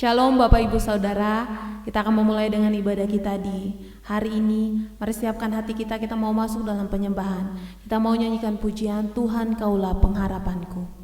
Shalom Bapak Ibu Saudara, kita akan memulai dengan ibadah kita di hari ini. Mari siapkan hati kita, kita mau masuk dalam penyembahan. Kita mau nyanyikan pujian Tuhan Kaulah Pengharapanku.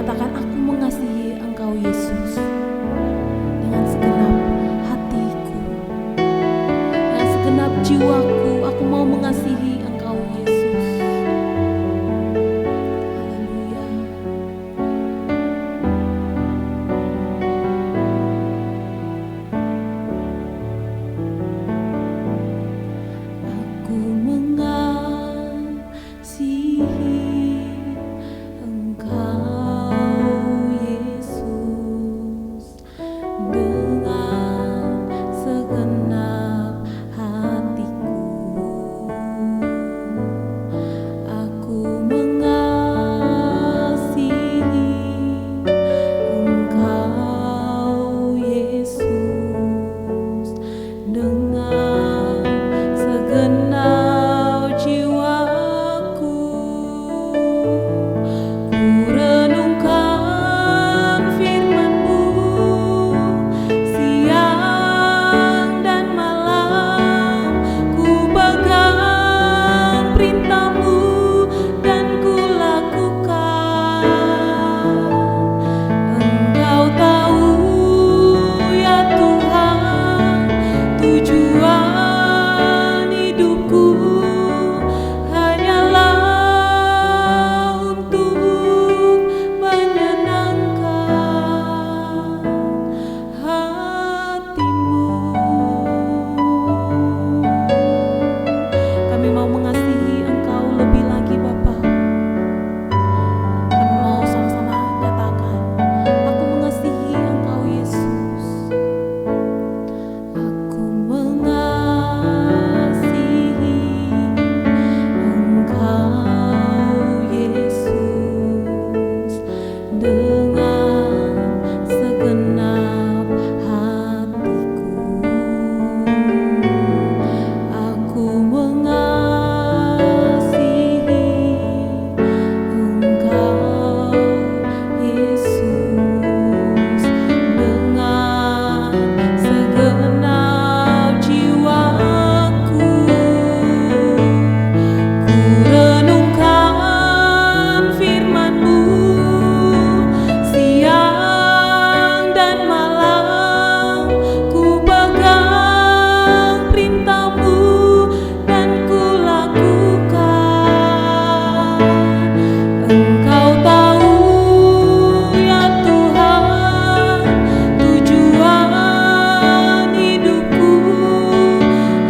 katakan, aku mengasihi Engkau Yesus dengan segenap hatiku, dengan segenap jiwaku. Aku mau mengasihi Engkau Yesus. Haleluya. Aku mengasihi Engkau Yesus dengan segenap hatiku. Aku mengasihi Engkau Yesus dengan segenap jiwaku. Ku renungkan firman-Mu siang dan malam. Ku pegang perintah-Mu dan ku lakukan. Engkau tahu ya Tuhan, tujuan hidupku hanyalah untuk menyenangkan hati-Mu. Kami mau mengasihi Engkau lebih lagi, Bapa. Kami mau sama-sama nyatakan, aku mengasihi Engkau Yesus. Aku mengasihi Engkau Yesus dengan segenap hatiku. Aku mengasihi Engkau Yesus dengan segenap jiwaku. Ku renungkan firman-Mu siang dan malam. Ku pegang perintah-Mu dan ku lakukan. Engkau tahu ya Tuhan, tujuan hidupku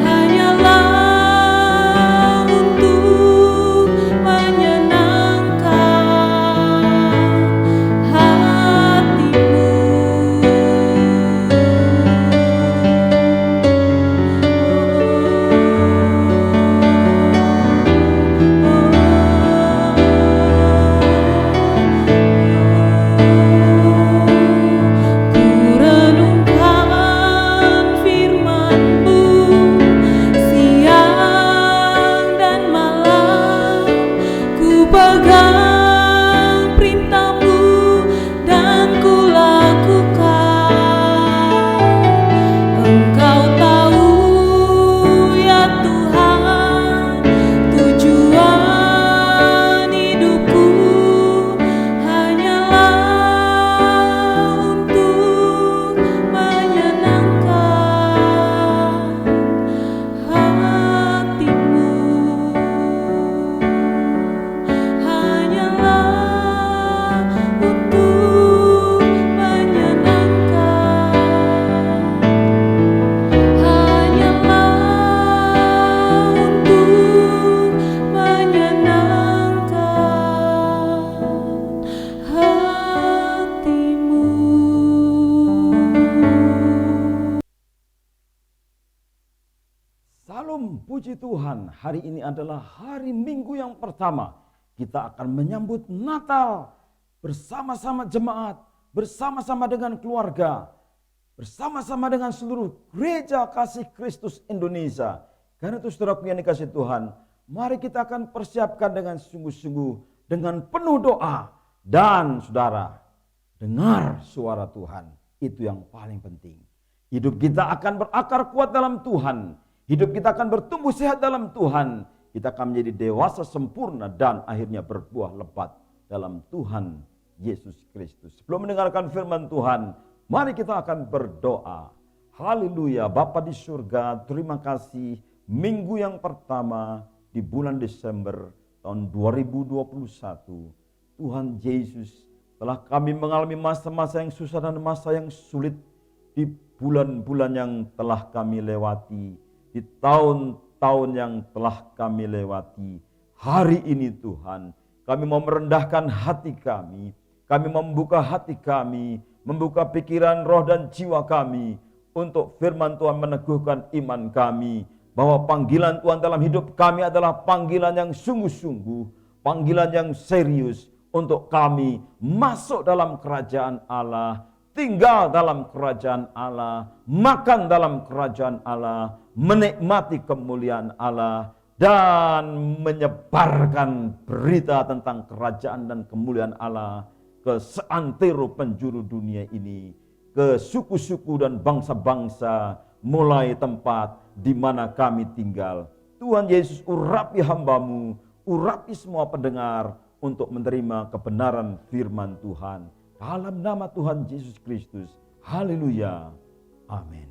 hanyalah untuk menyenangkan hati-Mu. Ku renungkan firman-Mu siang dan malam. Ku pegang perintah-Mu dan ku lakukan. Engkau tahu ya Tuhan, tujuan hidupku hanyalah untuk menyenangkan hati-Mu. Hanyalah untuk menyenangkan. Hanyalah untuk menyenangkan hati-Mu. Salam puji Tuhan, hari ini adalah hari Minggu yang pertama. Kita akan menyambut Natal bersama-sama jemaat, bersama-sama dengan keluarga, bersama-sama dengan seluruh gereja kasih Kristus Indonesia. Karena itu saudaraku yang dikasih Tuhan, mari kita akan persiapkan dengan sungguh-sungguh, dengan penuh doa. Dan saudara, dengar suara Tuhan, itu yang paling penting. Hidup kita akan berakar kuat dalam Tuhan. Hidup kita akan bertumbuh sehat dalam Tuhan. Kita akan menjadi dewasa sempurna dan akhirnya berbuah lebat dalam Tuhan Yesus Kristus. Sebelum mendengarkan firman Tuhan, mari kita akan berdoa. Haleluya, Bapa di surga, terima kasih minggu yang pertama di bulan Desember tahun 2021. Tuhan Yesus, telah kami mengalami masa-masa yang susah dan masa yang sulit di bulan-bulan yang telah kami lewati, di tahun-tahun yang telah kami lewati. Hari ini Tuhan, kami mau merendahkan hati kami membuka hati kami, membuka pikiran, roh dan jiwa kami, untuk firman Tuhan meneguhkan iman kami, bahwa panggilan Tuhan dalam hidup kami adalah panggilan yang sungguh-sungguh, panggilan yang serius, untuk kami masuk dalam kerajaan Allah, tinggal dalam kerajaan Allah, makan dalam kerajaan Allah, menikmati kemuliaan Allah, dan menyebarkan berita tentang kerajaan dan kemuliaan Allah ke seantero penjuru dunia ini, ke suku-suku dan bangsa-bangsa, mulai tempat di mana kami tinggal. Tuhan Yesus, urapi hamba-Mu, urapi semua pendengar untuk menerima kebenaran firman Tuhan. Dalam nama Tuhan Yesus Kristus. Haleluya. Amin.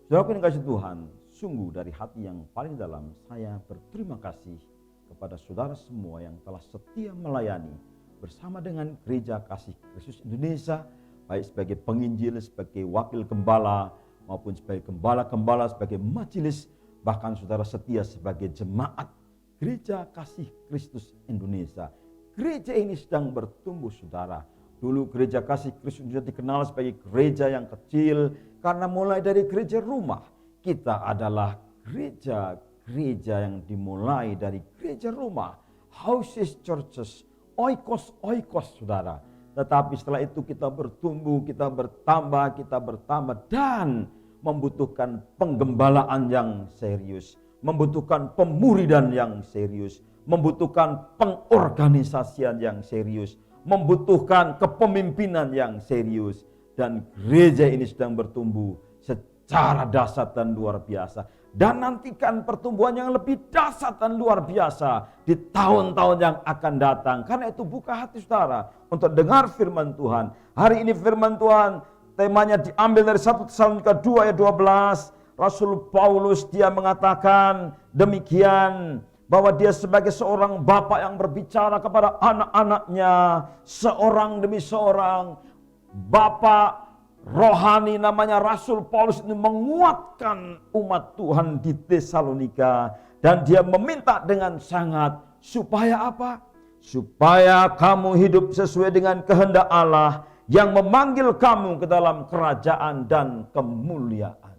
Saudaraku yang kasih Tuhan, sungguh dari hati yang paling dalam saya berterima kasih kepada saudara semua yang telah setia melayani bersama dengan Gereja Kasih Kristus Indonesia, baik sebagai penginjil, sebagai wakil gembala, maupun sebagai gembala-gembala, sebagai majelis, bahkan saudara setia sebagai jemaat Gereja Kasih Kristus Indonesia. Gereja ini sedang bertumbuh saudara. Dulu Gereja Kasih Kristus Indonesia dikenal sebagai gereja yang kecil, karena mulai dari gereja rumah. Kita adalah gereja yang dimulai dari gereja rumah, houses, churches, oikos saudara. Tetapi setelah itu kita bertumbuh, kita bertambah dan membutuhkan penggembalaan yang serius, membutuhkan pemuridan yang serius, membutuhkan pengorganisasian yang serius, membutuhkan kepemimpinan yang serius. Dan gereja ini sedang bertumbuh secara dahsyat dan luar biasa. Dan nantikan pertumbuhan yang lebih dahsyat dan luar biasa di tahun-tahun yang akan datang. Karena itu buka hati saudara untuk dengar firman Tuhan. Hari ini firman Tuhan temanya diambil dari 1 Tesalonika 2 ayat 12. Rasul Paulus dia mengatakan demikian, bahwa dia sebagai seorang bapak yang berbicara kepada anak-anaknya, seorang demi seorang, bapak rohani namanya Rasul Paulus ini menguatkan umat Tuhan di Tesalonika, dan dia meminta dengan sangat supaya apa? Supaya kamu hidup sesuai dengan kehendak Allah yang memanggil kamu ke dalam kerajaan dan kemuliaan.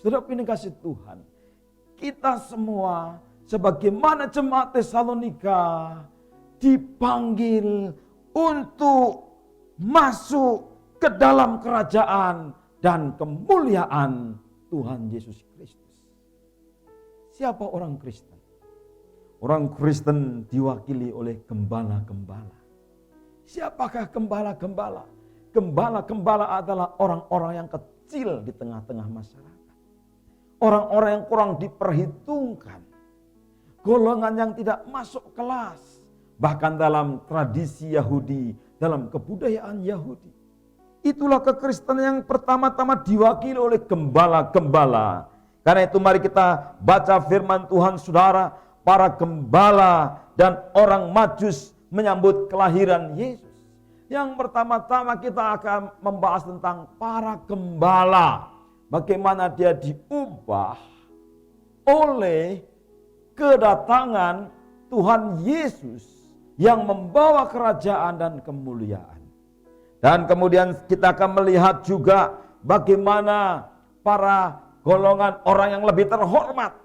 Saudara pilih kasih Tuhan, kita semua sebagaimana jemaat Tesalonika dipanggil untuk masuk ke dalam kerajaan dan kemuliaan Tuhan Yesus Kristus. Siapa orang Kristen? Orang Kristen diwakili oleh gembala-gembala. Siapakah gembala-gembala? Gembala-gembala adalah orang-orang yang kecil di tengah-tengah masyarakat. Orang-orang yang kurang diperhitungkan. Golongan yang tidak masuk kelas. Bahkan dalam tradisi Yahudi, dalam kebudayaan Yahudi. Itulah kekristenan yang pertama-tama diwakili oleh gembala-gembala. Karena itu mari kita baca firman Tuhan saudara. Para gembala dan orang Majus menyambut kelahiran Yesus. Yang pertama-tama kita akan membahas tentang para gembala. Bagaimana dia diubah oleh kedatangan Tuhan Yesus yang membawa kerajaan dan kemuliaan. Dan kemudian kita akan melihat juga bagaimana para golongan orang yang lebih terhormat,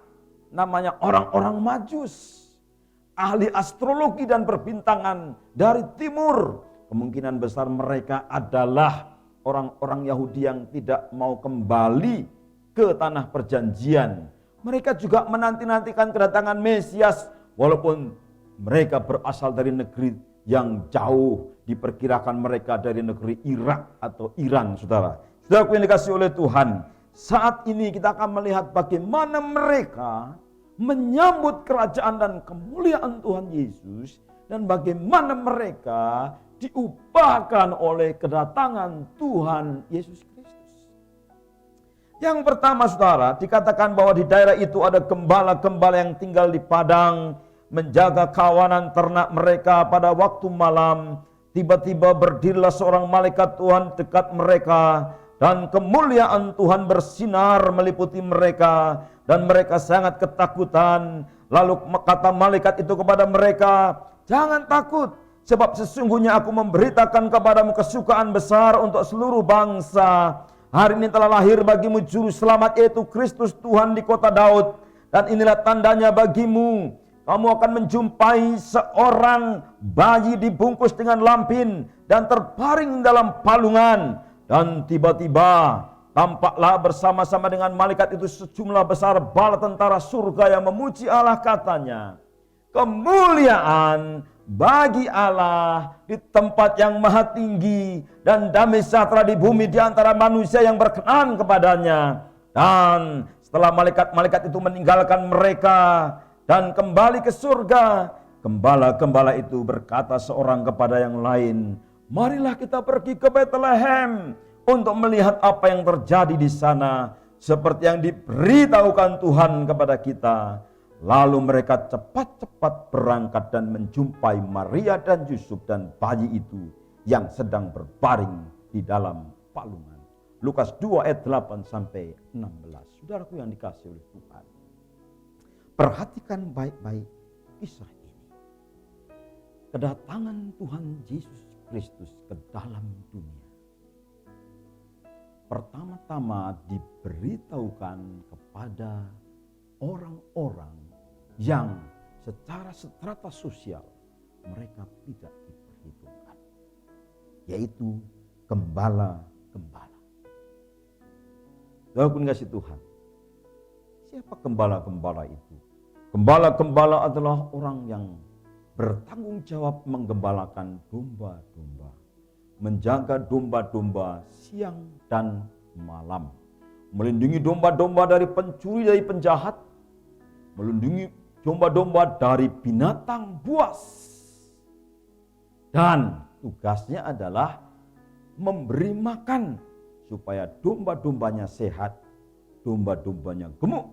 namanya orang-orang Majus, ahli astrologi dan perbintangan dari timur. Kemungkinan besar mereka adalah orang-orang Yahudi yang tidak mau kembali ke tanah perjanjian. Mereka juga menanti-nantikan kedatangan Mesias, walaupun mereka berasal dari negeri yang jauh, diperkirakan mereka dari negeri Irak atau Iran, saudara. Saudara yang dikasih oleh Tuhan, saat ini kita akan melihat bagaimana mereka menyambut kerajaan dan kemuliaan Tuhan Yesus dan bagaimana mereka diubahkan oleh kedatangan Tuhan Yesus Kristus. Yang pertama saudara, dikatakan bahwa di daerah itu ada gembala-gembala yang tinggal di padang, menjaga kawanan ternak mereka pada waktu malam. Tiba-tiba berdirilah seorang malaikat Tuhan dekat mereka, dan kemuliaan Tuhan bersinar meliputi mereka, dan mereka sangat ketakutan. Lalu kata malaikat itu kepada mereka, "Jangan takut, sebab sesungguhnya aku memberitakan kepadamu kesukaan besar untuk seluruh bangsa. Hari ini telah lahir bagimu juru selamat, yaitu Kristus Tuhan di kota Daud. Dan inilah tandanya bagimu, kamu akan menjumpai seorang bayi dibungkus dengan lampin dan terbaring dalam palungan." Dan tiba-tiba tampaklah bersama-sama dengan malaikat itu sejumlah besar bala tentara surga yang memuji Allah, katanya, "Kemuliaan bagi Allah di tempat yang maha tinggi, dan damai sejahtera di bumi di antara manusia yang berkenan kepadanya." Dan setelah malaikat-malaikat itu meninggalkan mereka dan kembali ke surga, gembala-gembala itu berkata seorang kepada yang lain, "Marilah kita pergi ke Bethlehem untuk melihat apa yang terjadi di sana, seperti yang diberitahukan Tuhan kepada kita." Lalu mereka cepat-cepat berangkat dan menjumpai Maria dan Yusuf dan bayi itu yang sedang berbaring di dalam palungan. Lukas 2 ayat 8 sampai 16. Saudaraku yang dikasihi oleh Tuhan, perhatikan baik-baik kisah ini. Kedatangan Tuhan Yesus Kristus ke dalam dunia pertama-tama diberitahukan kepada orang-orang yang secara strata sosial mereka tidak diperhitungkan, yaitu gembala-gembala. Saudaraku dikasihi Tuhan, siapa gembala-gembala itu? Gembala-gembala adalah orang yang bertanggung jawab menggembalakan domba-domba, menjaga domba-domba siang dan malam, melindungi domba-domba dari pencuri, dari penjahat, melindungi domba-domba dari binatang buas. Dan tugasnya adalah memberi makan supaya domba-dombanya sehat, domba-dombanya gemuk,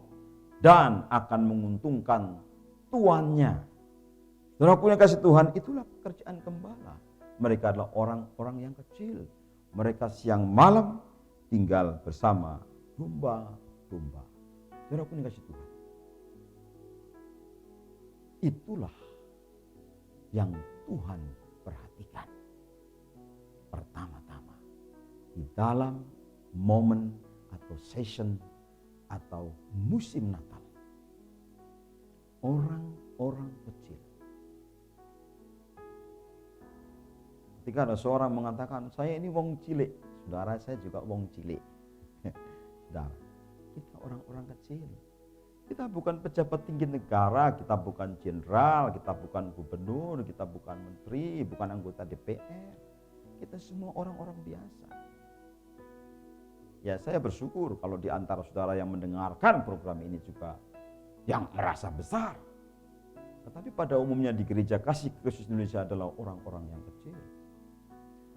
dan akan menguntungkan tuannya. Saudaraku yang kasih Tuhan, itulah pekerjaan gembala. Mereka adalah orang-orang yang kecil. Mereka siang malam tinggal bersama domba-domba. Saudaraku yang kasih Tuhan, itulah yang Tuhan perhatikan pertama-tama di dalam momen atau season atau musim Natal. Orang-orang kecil. Ketika ada seorang mengatakan, "Saya ini wong cilik," saudara, saya juga wong cilik. Saudara, kita orang-orang kecil. Kita bukan pejabat tinggi negara, kita bukan jenderal, kita bukan gubernur, kita bukan menteri, bukan anggota DPR. Kita semua orang-orang biasa. Ya, saya bersyukur kalau di antara saudara yang mendengarkan program ini juga yang merasa besar. Tetapi pada umumnya di Gereja Kasih Kristus Indonesia adalah orang-orang yang kecil.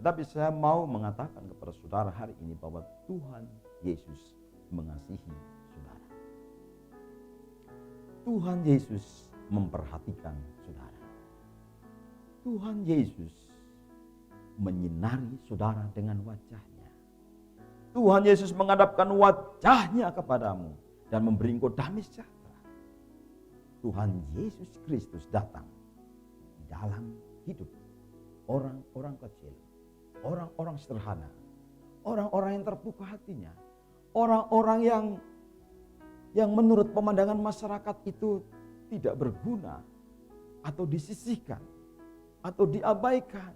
Tetapi saya mau mengatakan kepada saudara hari ini bahwa Tuhan Yesus mengasihi saudara. Tuhan Yesus memperhatikan saudara. Tuhan Yesus menyinari saudara dengan wajahnya. Tuhan Yesus menghadapkan wajahnya kepadamu dan memberi engkau damai sejahtera. Tuhan Yesus Kristus datang di dalam hidup orang-orang kecil, orang-orang sederhana, orang-orang yang terbuka hatinya, orang-orang yang menurut pemandangan masyarakat itu tidak berguna atau disisihkan atau diabaikan.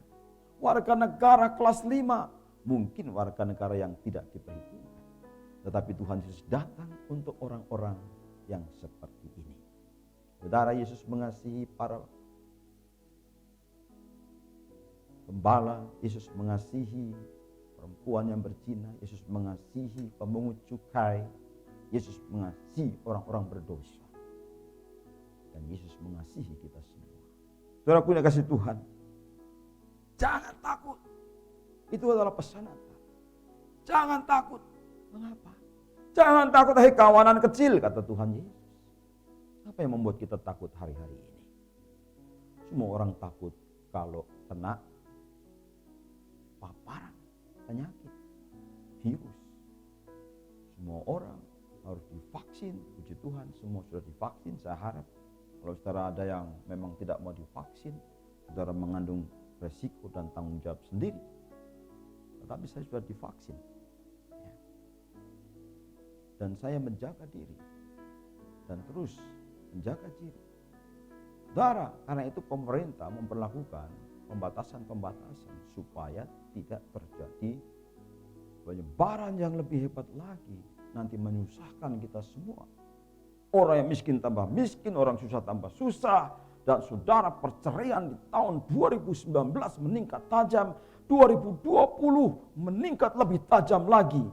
Warga negara kelas 5, mungkin warga negara yang tidak diperhitungkan. Tetapi Tuhan Yesus datang untuk orang-orang yang seperti ini. Saudara, Yesus mengasihi para gembala, Yesus mengasihi perempuan yang berzina, Yesus mengasihi pemungut cukai, Yesus mengasihi orang-orang berdosa. Dan Yesus mengasihi kita semua. Saudaraku yang kasih Tuhan, jangan takut. Itu adalah pesan Natal. Jangan takut. Mengapa? Jangan takut hai kawanan kecil, kata Tuhan Yesus. Apa yang membuat kita takut hari-hari ini? Semua orang takut kalau kena paparan penyakit, virus. Semua orang harus divaksin. Puji Tuhan, semua sudah divaksin. Saya harap kalau saudara ada yang memang tidak mau divaksin, saudara mengandung resiko dan tanggung jawab sendiri. Tetapi saya sudah divaksin. Ya. Dan saya menjaga diri. Dan terus menjaga diri. Saudara, karena itu pemerintah memperlakukan pembatasan-pembatasan supaya tidak terjadi penyebaran yang lebih hebat lagi. Nanti menyusahkan kita semua. Orang yang miskin tambah miskin, orang susah tambah susah. Dan saudara, perceraian di tahun 2019 meningkat tajam, 2020 meningkat lebih tajam lagi.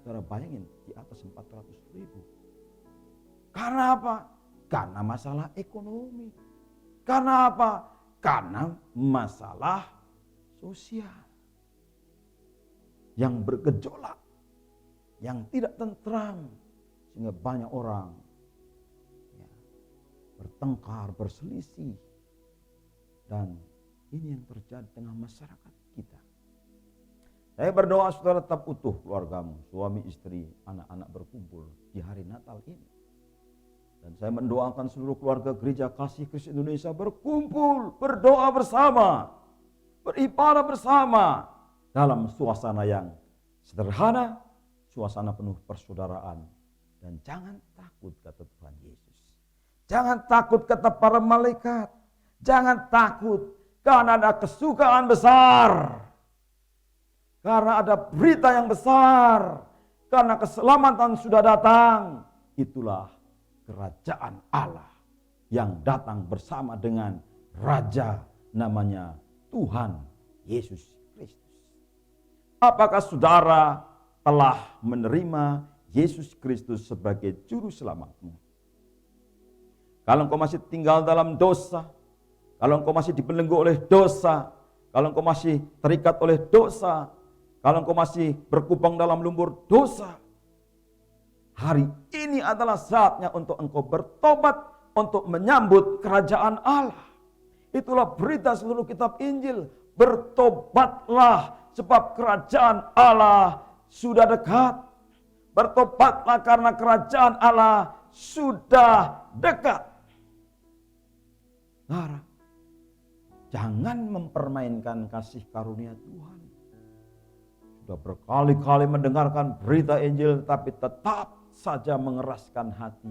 Saudara bayangin, di atas 400.000. Karena apa? Karena masalah ekonomi. Karena apa? Karena masalah sosial yang bergejolak, yang tidak tentram, sehingga banyak orang bertengkar, berselisih. Dan ini yang terjadi di tengah masyarakat kita. Saya berdoa saudara tetap utuh keluargamu, suami, istri, anak-anak berkumpul di hari Natal ini. Dan saya mendoakan seluruh keluarga Gereja Kasih Kristus Indonesia berkumpul, berdoa bersama, beribadah bersama dalam suasana yang sederhana, suasana penuh persaudaraan. Dan jangan takut, kata Tuhan Yesus. Jangan takut, kata para malaikat. Jangan takut, karena ada kesukaan besar. Karena ada berita yang besar. Karena keselamatan sudah datang. Itulah kerajaan Allah yang datang bersama dengan Raja namanya Tuhan Yesus Kristus. Apakah saudara telah menerima Yesus Kristus sebagai juru selamatmu? Kalau engkau masih tinggal dalam dosa, kalau engkau masih dibelenggu oleh dosa, kalau engkau masih terikat oleh dosa, kalau engkau masih berkubang dalam lumpur dosa, hari ini adalah saatnya untuk engkau bertobat, untuk menyambut kerajaan Allah. Itulah berita seluruh kitab Injil. Bertobatlah sebab kerajaan Allah sudah dekat. Bertobatlah karena kerajaan Allah sudah dekat. Saudara, jangan mempermainkan kasih karunia Tuhan. Sudah berkali-kali mendengarkan berita Injil, tapi tetap saja mengeraskan hati.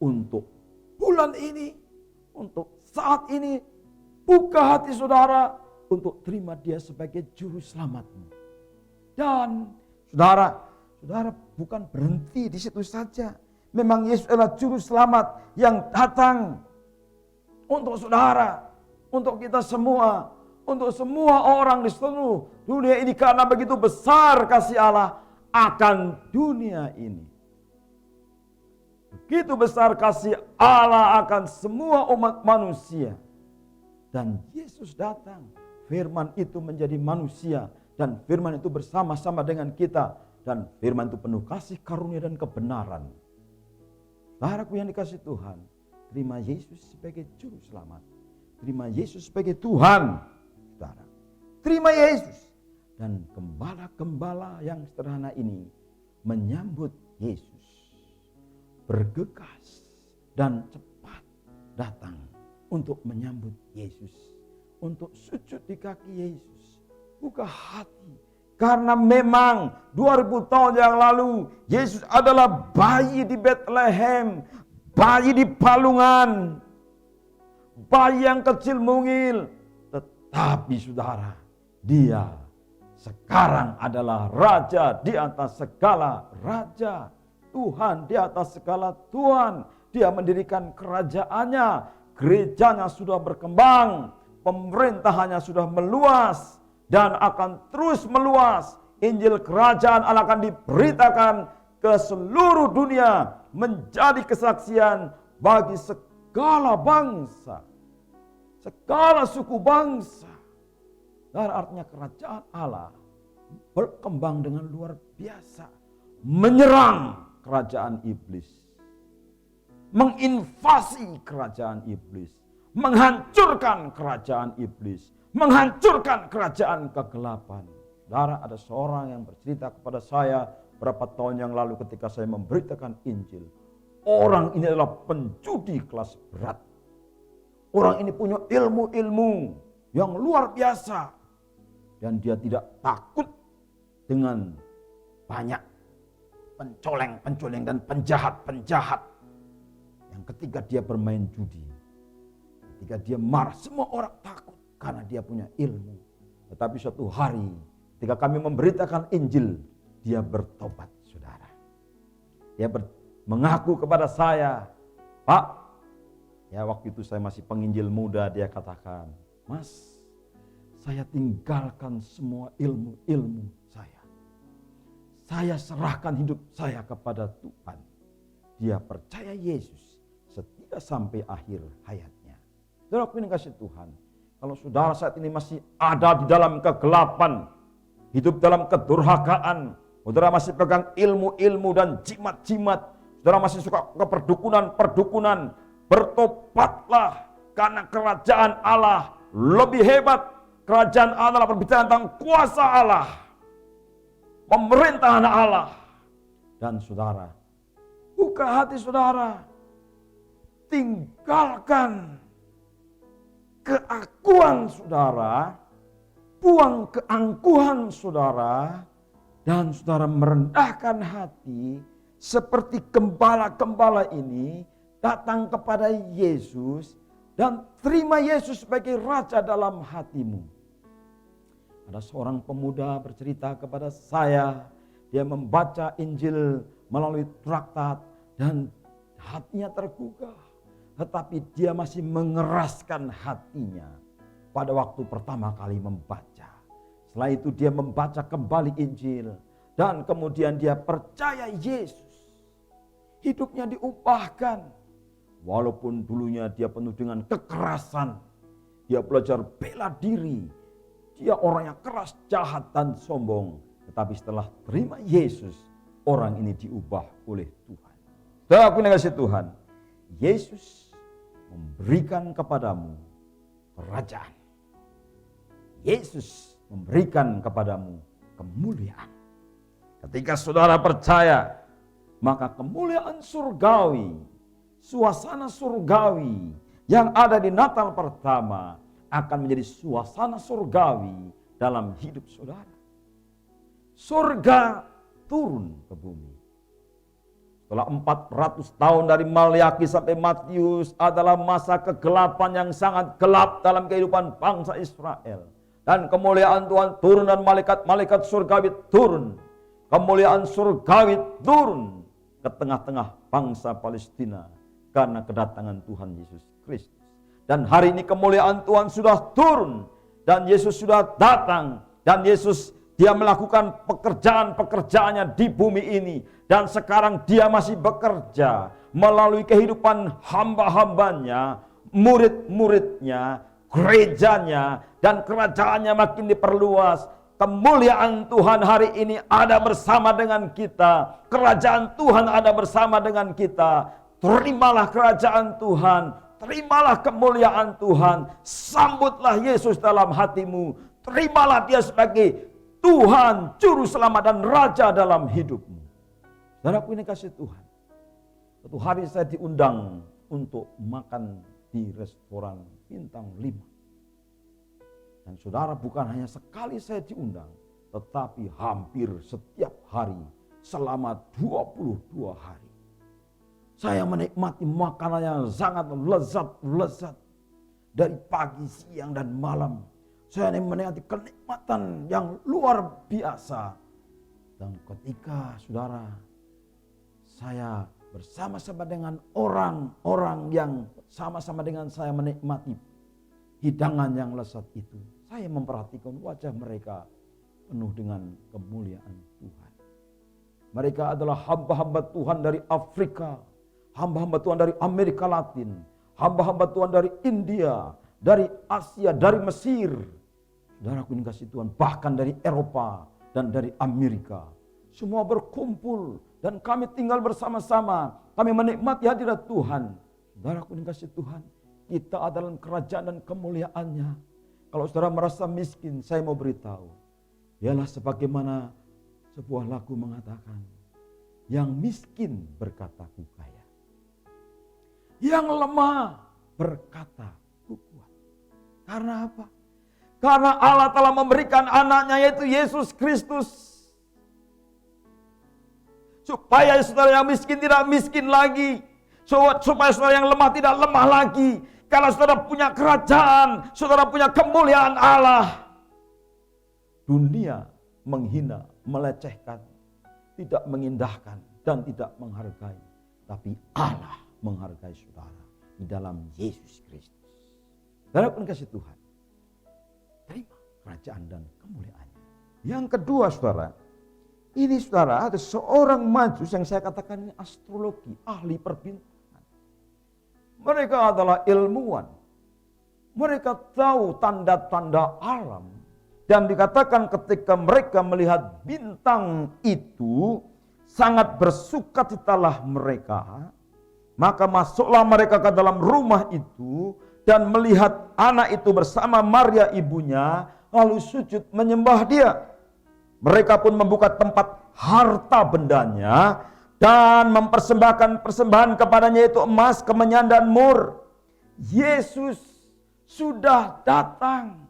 Untuk bulan ini, untuk saat ini, buka hati saudara untuk terima Dia sebagai juru selamatmu. Dan saudara bukan berhenti di situ saja. Memang Yesus adalah juru selamat yang datang untuk saudara, untuk kita semua, untuk semua orang di seluruh dunia ini, karena begitu besar kasih Allah akan dunia ini. Begitu besar kasih Allah akan semua umat manusia. Dan Yesus datang, firman itu menjadi manusia, dan firman itu bersama-sama dengan kita, dan firman itu penuh kasih karunia dan kebenaran. Saudaraku yang dikasih Tuhan, terima Yesus sebagai juru selamat. Terima Yesus sebagai Tuhan. Saudara, terima Yesus. Dan gembala-gembala yang sederhana ini menyambut Yesus. Bergegas dan cepat datang untuk menyambut Yesus. Untuk sujud di kaki Yesus. Buka hati. Karena memang 2000 tahun yang lalu Yesus adalah bayi di Bethlehem. Bayi di palungan, bayi yang kecil mungil. Tetapi saudara, Dia sekarang adalah Raja di atas segala raja, Tuhan di atas segala Tuhan. Dia mendirikan kerajaannya, gerejanya sudah berkembang, pemerintahannya sudah meluas dan akan terus meluas. Injil kerajaan Allah akan diberitakan ke seluruh dunia, menjadi kesaksian bagi segala bangsa. segala suku bangsa. Dan artinya kerajaan Allah berkembang dengan luar biasa, menyerang kerajaan iblis, menginvasi kerajaan iblis, menghancurkan kerajaan iblis, menghancurkan kerajaan kegelapan. Saudara, ada seorang yang bercerita kepada saya berapa tahun yang lalu ketika saya memberitakan Injil. Orang ini adalah penjudi kelas berat. Orang ini punya ilmu-ilmu yang luar biasa. Dan dia tidak takut dengan banyak pencoleng-pencoleng dan penjahat-penjahat. Yang ketika dia bermain judi, ketika dia marah, semua orang takut karena dia punya ilmu. Tetapi suatu hari ketika kami memberitakan Injil, dia bertobat, saudara. Dia mengaku kepada saya, Pak, ya waktu itu saya masih penginjil muda, dia katakan, Mas, saya tinggalkan semua ilmu-ilmu saya. Saya serahkan hidup saya kepada Tuhan. Dia percaya Yesus setia sampai akhir hayatnya. Saudara, aku ini kasih Tuhan, kalau saudara saat ini masih ada di dalam kegelapan, hidup dalam kedurhakaan, saudara masih pegang ilmu-ilmu dan jimat-jimat, saudara masih suka keperdukunan-perdukunan, bertobatlah karena kerajaan Allah lebih hebat. Kerajaan Allah berbicara tentang kuasa Allah, pemerintahan Allah. Dan saudara, buka hati saudara, tinggalkan keakuan saudara, buang keangkuhan saudara, dan saudara merendahkan hati seperti gembala-gembala ini datang kepada Yesus dan terima Yesus sebagai Raja dalam hatimu. Ada seorang pemuda bercerita kepada saya, dia membaca Injil melalui traktat dan hatinya tergugah. Tetapi dia masih mengeraskan hatinya pada waktu pertama kali membaca. Setelah itu dia membaca kembali Injil dan kemudian dia percaya Yesus. Hidupnya diubahkan. Walaupun dulunya dia penuh dengan kekerasan, dia belajar bela diri. Dia orang yang keras, jahat, dan sombong. Tetapi setelah terima Yesus, orang ini diubah oleh Tuhan. Dan aku kasih Tuhan, Yesus memberikan kepadamu kerajaan. Yesus memberikan kepadamu kemuliaan. Ketika saudara percaya, maka kemuliaan surgawi, suasana surgawi yang ada di Natal pertama akan menjadi suasana surgawi dalam hidup saudara. Surga turun ke bumi. Setelah 400 tahun dari Maliaki sampai Matius adalah masa kegelapan yang sangat gelap dalam kehidupan bangsa Israel. Dan kemuliaan Tuhan turun dan malaikat-malaikat surgawi turun. Kemuliaan surgawi turun ke tengah-tengah bangsa Palestina karena kedatangan Tuhan Yesus Kristus. Dan hari ini kemuliaan Tuhan sudah turun. Dan Yesus sudah datang. Dan Yesus dia melakukan pekerjaan-pekerjaannya di bumi ini. Dan sekarang dia masih bekerja melalui kehidupan hamba-hambanya, murid-muridnya, gerejanya, dan kerajaannya makin diperluas. Kemuliaan Tuhan hari ini ada bersama dengan kita. Kerajaan Tuhan ada bersama dengan kita. Terimalah kerajaan Tuhan. Terimalah kemuliaan Tuhan, sambutlah Yesus dalam hatimu, terimalah dia sebagai Tuhan, Juru Selamat dan Raja dalam hidupmu. Dan aku ini kasih Tuhan, suatu hari saya diundang untuk makan di restoran bintang 5. Dan saudara, bukan hanya sekali saya diundang, tetapi hampir setiap hari selama 22 hari. Saya menikmati makanan yang sangat lezat-lezat. Dari pagi, siang, dan malam. Saya menikmati kenikmatan yang luar biasa. Dan ketika saudara, saya bersama-sama dengan orang-orang yang sama-sama dengan saya menikmati hidangan yang lezat itu. Saya memperhatikan wajah mereka penuh dengan kemuliaan Tuhan. Mereka adalah hamba-hamba Tuhan dari Afrika. Hamba-hamba Tuhan dari Amerika Latin, hamba-hamba Tuhan dari India, dari Asia, dari Mesir. Saudaraku yang kasih Tuhan, bahkan dari Eropa dan dari Amerika. Semua berkumpul dan kami tinggal bersama-sama. Kami menikmati hadirat Tuhan. Saudaraku yang kasih Tuhan, kita adalah kerajaan dan kemuliaannya. Kalau saudara merasa miskin, saya mau beritahu. Ialah sebagaimana sebuah lagu mengatakan, yang miskin berkata ku kaya. Yang lemah berkata ku kuat. Karena apa? Karena Allah telah memberikan anaknya yaitu Yesus Kristus. Supaya saudara yang miskin tidak miskin lagi. Supaya saudara yang lemah tidak lemah lagi. Kalau saudara punya kerajaan, saudara punya kemuliaan Allah. Dunia menghina, melecehkan, tidak mengindahkan, dan tidak menghargai. Tapi Allah menghargai saudara di dalam Yesus Kristus. Saudara pun kasih Tuhan. Terima kerajaan dan kemuliaannya. Yang kedua saudara, ini saudara ada seorang majus yang saya katakan ini astrologi, ahli perbintangan. Mereka adalah ilmuwan. Mereka tahu tanda-tanda alam. Dan dikatakan ketika mereka melihat bintang itu, sangat bersukacitalah mereka. Maka masuklah mereka ke dalam rumah itu dan melihat anak itu bersama Maria ibunya, lalu sujud menyembah dia. Mereka pun membuka tempat harta bendanya dan mempersembahkan persembahan kepadanya, yaitu emas, kemenyan, dan mur. Yesus sudah datang.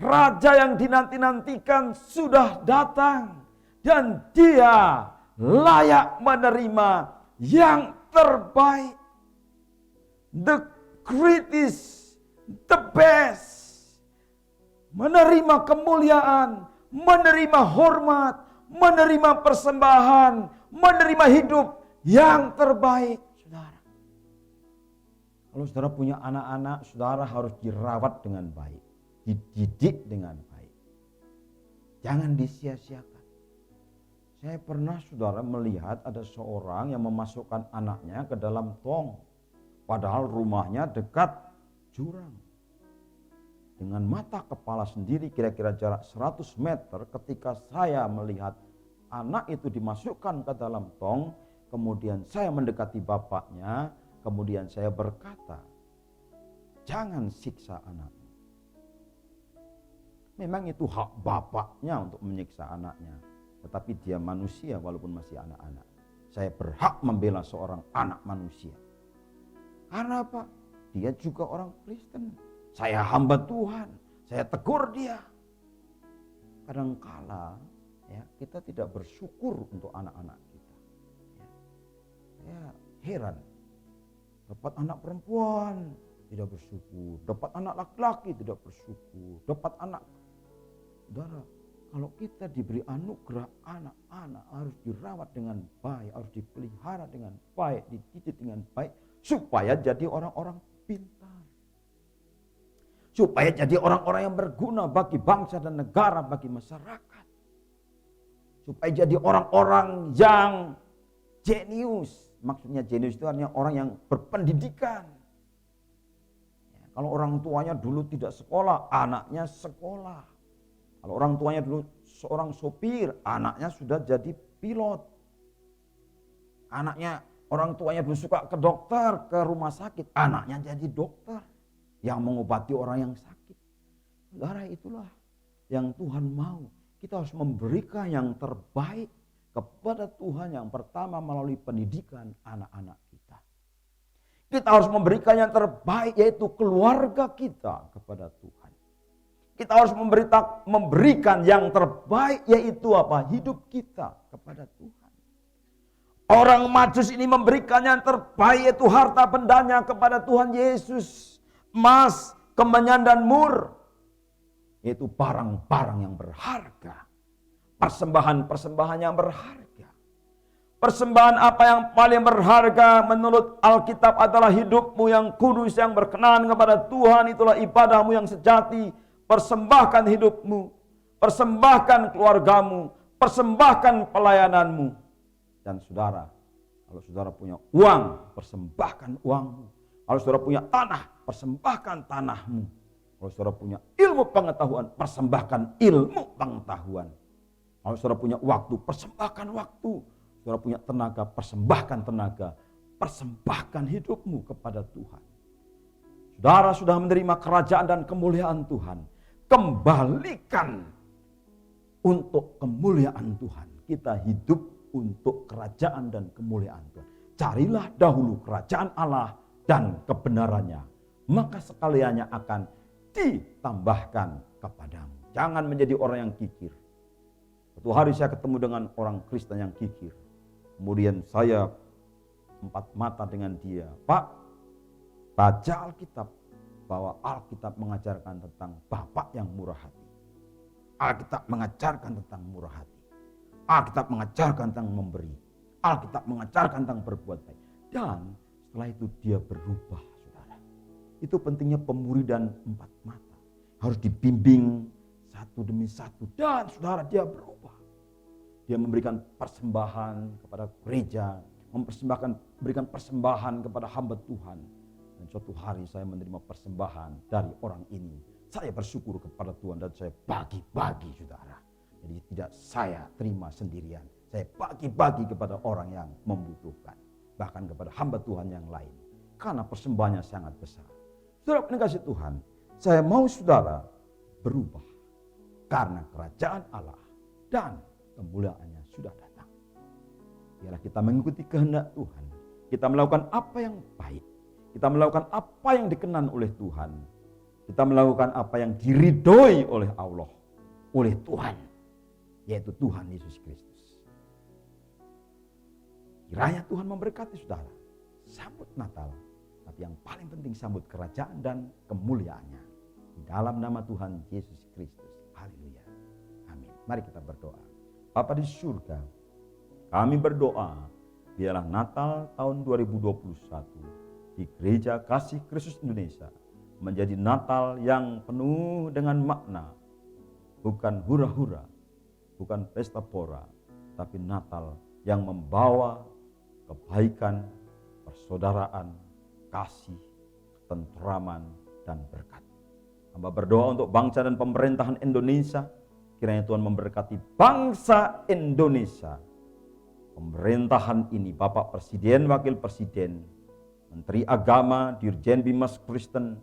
Raja yang dinanti-nantikan sudah datang. Dan dia layak menerima yang terbaik. The greatest, the best. Menerima kemuliaan, menerima hormat, menerima persembahan, menerima hidup yang terbaik. Saudara, kalau saudara punya anak-anak, saudara harus dirawat dengan baik, dididik dengan baik. Jangan disia-siakan. Saya pernah saudara melihat ada seorang yang memasukkan anaknya ke dalam tong, padahal rumahnya dekat jurang. Dengan mata kepala sendiri kira-kira jarak 100 meter ketika saya melihat anak itu dimasukkan ke dalam tong, kemudian saya mendekati bapaknya, kemudian saya berkata, jangan siksa anakmu. Memang itu hak bapaknya untuk menyiksa anaknya, tetapi dia manusia walaupun masih anak-anak. Saya berhak membela seorang anak manusia. Karena apa? Dia juga orang Kristen. Saya hamba Tuhan, saya tegur dia. Kadangkala ya, kita tidak bersyukur untuk anak-anak kita. Ya. Saya heran, dapat anak perempuan tidak bersyukur, dapat anak laki-laki tidak bersyukur, dapat anak. Saudara, kalau kita diberi anugerah anak-anak harus dirawat dengan baik, harus dipelihara dengan baik, dididik dengan baik, supaya jadi orang-orang pintar. Supaya jadi orang-orang yang berguna bagi bangsa dan negara, bagi masyarakat. Supaya jadi orang-orang yang jenius. Maksudnya jenius itu artinya orang yang berpendidikan. Ya, kalau orang tuanya dulu tidak sekolah, anaknya sekolah. Kalau orang tuanya dulu seorang sopir, anaknya sudah jadi pilot. Anaknya, orang tuanya dulu suka ke dokter, ke rumah sakit, anaknya jadi dokter yang mengobati orang yang sakit. Saudara, itulah yang Tuhan mau. Kita harus memberikan yang terbaik kepada Tuhan yang pertama melalui pendidikan anak-anak kita. Kita harus memberikan yang terbaik, yaitu keluarga kita kepada Tuhan. Kita harus memberikan yang terbaik, yaitu apa? Hidup kita kepada Tuhan. Orang Majus ini memberikan yang terbaik, yaitu harta bendanya kepada Tuhan Yesus. Emas, kemenyan, dan mur, yaitu barang-barang yang berharga. Persembahan-persembahan yang berharga. Persembahan apa yang paling berharga menurut Alkitab adalah hidupmu yang kudus, yang berkenan kepada Tuhan. Itulah ibadahmu yang sejati. Persembahkan hidupmu, persembahkan keluargamu, persembahkan pelayananmu. Dan saudara, kalau saudara punya uang, persembahkan uangmu. Kalau saudara punya tanah, persembahkan tanahmu. Kalau saudara punya ilmu pengetahuan, persembahkan ilmu pengetahuan. Kalau saudara punya waktu, persembahkan waktu. Saudara punya tenaga, persembahkan tenaga. Persembahkan hidupmu kepada Tuhan. Saudara sudah menerima kerajaan dan kemuliaan Tuhan. Kembalikan untuk kemuliaan Tuhan. Kita hidup untuk kerajaan dan kemuliaan Tuhan. Carilah dahulu kerajaan Allah dan kebenarannya. Maka sekaliannya akan ditambahkan kepadamu. Jangan menjadi orang yang kikir. Suatu hari saya ketemu dengan orang Kristen yang kikir. Kemudian saya empat mata dengan dia. Pak, baca Alkitab. Bahwa Alkitab mengajarkan tentang Bapak yang murah hati. Alkitab mengajarkan tentang murah hati. Alkitab mengajarkan tentang memberi. Alkitab mengajarkan tentang berbuat baik. Dan setelah itu dia berubah, saudara. Itu pentingnya pemuridan empat mata. Harus dibimbing satu demi satu. Dan saudara, dia berubah. Dia memberikan persembahan kepada gereja. Memberikan persembahan kepada hamba Tuhan. Dan suatu hari saya menerima persembahan dari orang ini. Saya bersyukur kepada Tuhan dan saya bagi-bagi, saudara. Jadi tidak saya terima sendirian. Saya bagi-bagi kepada orang yang membutuhkan. Bahkan kepada hamba Tuhan yang lain. Karena persembahannya sangat besar. Saudara pengasih Tuhan, saya mau saudara berubah. Karena kerajaan Allah dan kemuliaannya sudah datang. Biarlah kita mengikuti kehendak Tuhan. Kita melakukan apa yang baik. Kita melakukan apa yang dikenan oleh Tuhan. Kita melakukan apa yang diridhoi oleh Allah. Oleh Tuhan. Yaitu Tuhan Yesus Kristus. Kiranya Tuhan memberkati saudara. Sambut Natal. Tapi yang paling penting sambut kerajaan dan kemuliaannya. Di dalam nama Tuhan Yesus Kristus. Haleluya. Amin. Mari kita berdoa. Bapa di surga, kami berdoa biarlah Natal tahun 2021 di Gereja Kasih Kristus Indonesia menjadi Natal yang penuh dengan makna. Bukan hura-hura, bukan pesta pora, tapi Natal yang membawa kebaikan, persaudaraan, kasih, ketentraman, dan berkat. Hamba berdoa untuk bangsa dan pemerintahan Indonesia. Kiranya Tuhan memberkati bangsa Indonesia. Pemerintahan ini, Bapak Presiden, Wakil Presiden, Menteri Agama, Dirjen Bimas Kristen,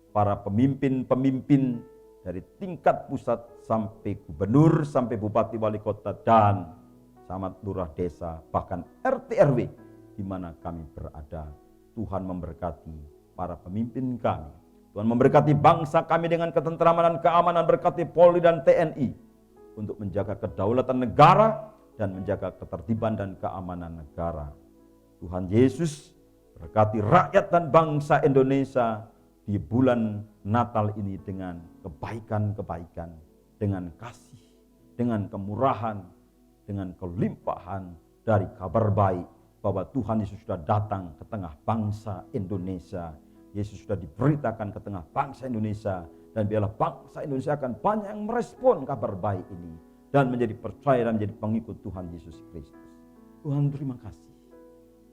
para pemimpin-pemimpin dari tingkat pusat sampai gubernur, sampai bupati wali kota, dan camat lurah desa, bahkan RT RW di mana kami berada. Tuhan memberkati para pemimpin kami. Tuhan memberkati bangsa kami dengan ketentraman dan keamanan, berkati Polri dan TNI untuk menjaga kedaulatan negara dan menjaga ketertiban dan keamanan negara. Tuhan Yesus berkati rakyat dan bangsa Indonesia di bulan Natal ini dengan kebaikan-kebaikan, dengan kasih, dengan kemurahan, dengan kelimpahan dari kabar baik bahwa Tuhan Yesus sudah datang ke tengah bangsa Indonesia. Yesus sudah diberitakan ke tengah bangsa Indonesia, dan biarlah bangsa Indonesia akan banyak yang merespon kabar baik ini dan menjadi percaya dan menjadi pengikut Tuhan Yesus Kristus. Tuhan, terima kasih.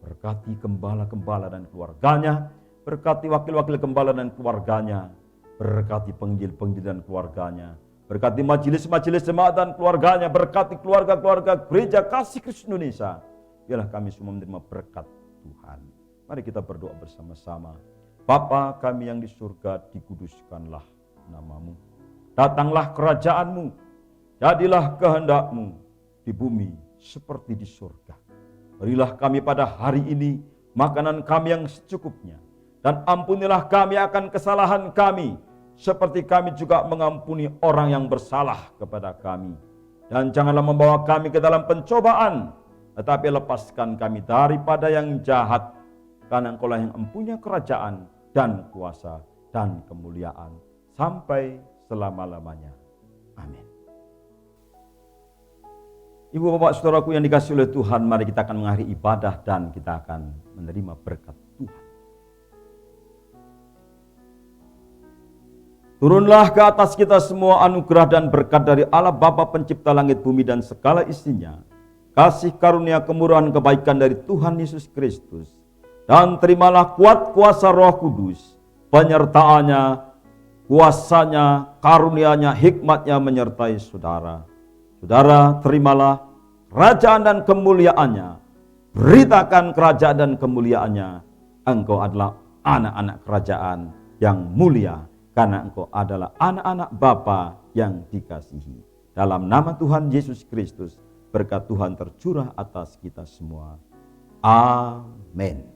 Berkati gembala-gembala dan keluarganya, berkati wakil-wakil gembala dan keluarganya, berkati penginjil-penginjil dan keluarganya, berkati majelis-majelis jemaat dan keluarganya, berkati keluarga-keluarga Gereja Kasih Kristus Indonesia. Biarlah kami semua menerima berkat Tuhan. Mari kita berdoa bersama-sama. Bapa kami yang di surga, dikuduskanlah namamu. Datanglah kerajaanmu, jadilah kehendakmu di bumi seperti di surga. Berilah kami pada hari ini makanan kami yang secukupnya. Dan ampunilah kami akan kesalahan kami, seperti kami juga mengampuni orang yang bersalah kepada kami. Dan janganlah membawa kami ke dalam pencobaan, tetapi lepaskan kami daripada yang jahat. Karena Engkaulah yang mempunyai kerajaan dan kuasa dan kemuliaan sampai selama-lamanya. Amin. Ibu bapak saudaraku yang dikasihi oleh Tuhan, mari kita akan mengakhiri ibadah dan kita akan menerima berkat Tuhan. Turunlah ke atas kita semua anugerah dan berkat dari Allah Bapa pencipta langit bumi dan segala isinya, kasih karunia kemurahan kebaikan dari Tuhan Yesus Kristus, dan terimalah kuat kuasa Roh Kudus, penyertaannya kuasanya, karunia-Nya, hikmat-Nya menyertai saudara. Saudara, terimalah kerajaan dan kemuliaan-Nya. Beritakan kerajaan dan kemuliaan-Nya. Engkau adalah anak-anak kerajaan yang mulia, karena engkau adalah anak-anak Bapa yang dikasihi. Dalam nama Tuhan Yesus Kristus, berkat Tuhan tercurah atas kita semua. Amin.